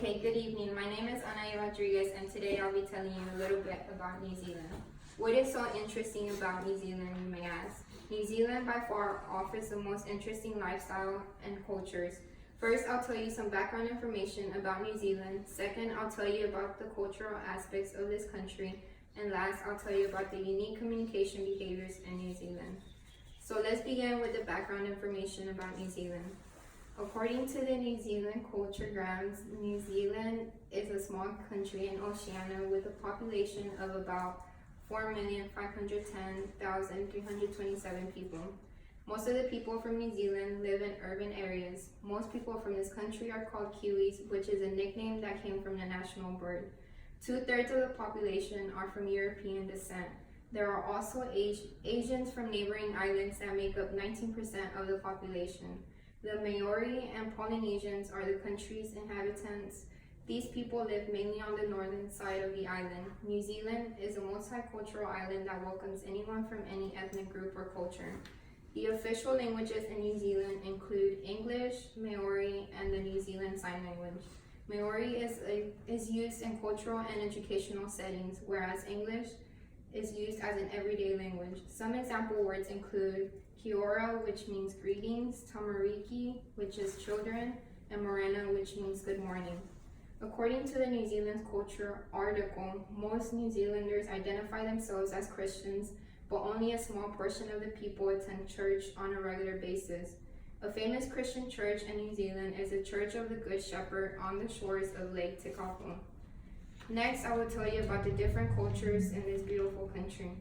Okay, good evening. My name is Ana Rodriguez, and today I'll be telling you a little bit about New Zealand. What is so interesting about New Zealand, you may ask? New Zealand by far offers the most interesting lifestyle and cultures. First, I'll tell you some background information about New Zealand. Second, I'll tell you about the cultural aspects of this country. And last, I'll tell you about the unique communication behaviors in New Zealand. So let's begin with the background information about New Zealand. According to the New Zealand Culturegrams, New Zealand is a small country in Oceania with a population of about 4,510,327 people. Most of the people from New Zealand live in urban areas. Most people from this country are called Kiwis, which is a nickname that came from the national bird. 2/3 of the population are from European descent. There are also Asians from neighboring islands that make up 19% of the population. The Maori and Polynesians are the country's inhabitants. These people live mainly on the northern side of the island. New Zealand is a multicultural island that welcomes anyone from any ethnic group or culture. The official languages in New Zealand include English, Maori, and the New Zealand Sign Language. Maori is used in cultural and educational settings, whereas English is used as an everyday language. Some example words include Kia ora, which means greetings, Tamariki, which is children, and Morena, which means good morning. According to the New Zealand Culture article, most New Zealanders identify themselves as Christians, but only a small portion of the people attend church on a regular basis. A famous Christian church in New Zealand is the Church of the Good Shepherd on the shores of Lake Te Kapo. Next, I will tell you about the different cultures in this beautiful country.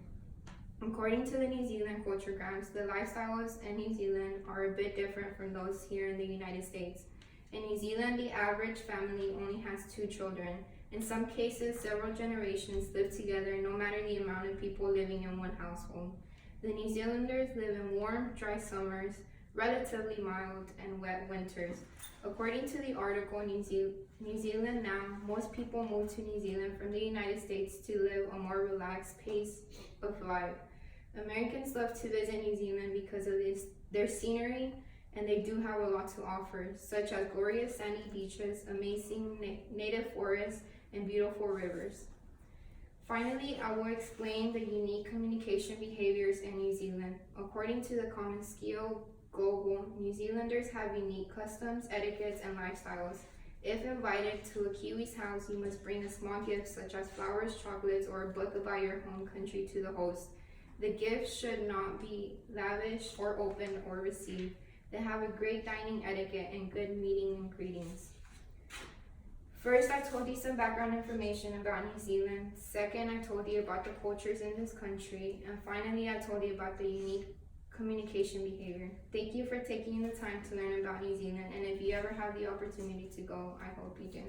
According to the New Zealand Culturegrams, the lifestyles in New Zealand are a bit different from those here in the United States. In New Zealand, the average family only has 2 children. In some cases, several generations live together no matter the amount of people living in one household. The New Zealanders live in warm, dry summers, relatively mild and wet winters. According to the article, New Zealand now, most people move to New Zealand from the United States to live a more relaxed pace of life. Americans love to visit New Zealand because of their scenery, and they do have a lot to offer, such as glorious sandy beaches, amazing native forests, and beautiful rivers. Finally, I will explain the unique communication behaviors in New Zealand. According to the Common Scale Global, New Zealanders have unique customs, etiquettes, and lifestyles. If invited to a Kiwi's house, you must bring a small gift such as flowers, chocolates, or a book about your home country to the host. The gift should not be lavish or opened or received. They have a great dining etiquette and good meeting and greetings. First, I told you some background information about New Zealand. Second, I told you about the cultures in this country. And finally, I told you about the unique communication behavior. Thank you for taking the time to learn about New Zealand, and if you ever have the opportunity to go, I hope you do.